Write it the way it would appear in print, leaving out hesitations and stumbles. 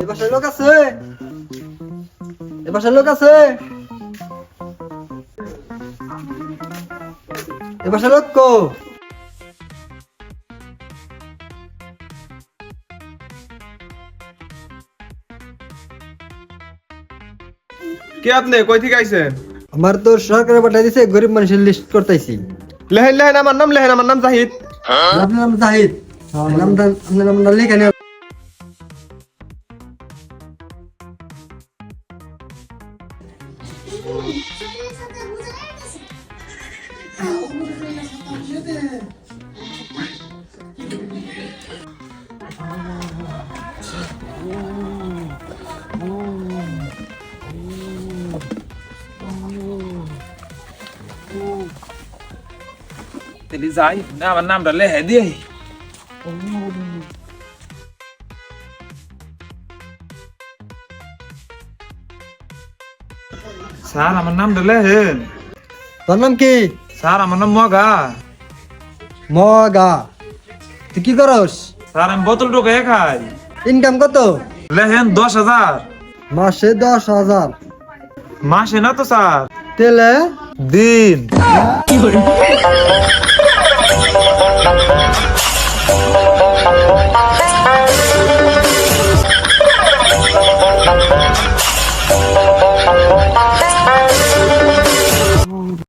এ বাসায় লোক আছে? এ বাসায় লোক আছে? এ বাসায় লোক কো? কে আপনি কই থেকে আইছেন? আমার তো সরকারে পাঠাই দিছে, গরিব মানুষের লিস্ট করতেছি। লেহেন আমার নাম জাহিদ। আপনার নাম জাহিদ? আপনার নামটা লেখা নেই। তেলি যাই না আমার নামটা লেহে দিয়ে স্যার আমার নামটা লেহেন। তোর নাম কি? স্যার আমার নাম মগা। মগা। তুই কি করস? স্যার আমি বোতল টোকে খাই। ইনকাম কত? লেহেন 10,000 মাসে 10,000? মাসে না তো স্যার, তেলে দিন।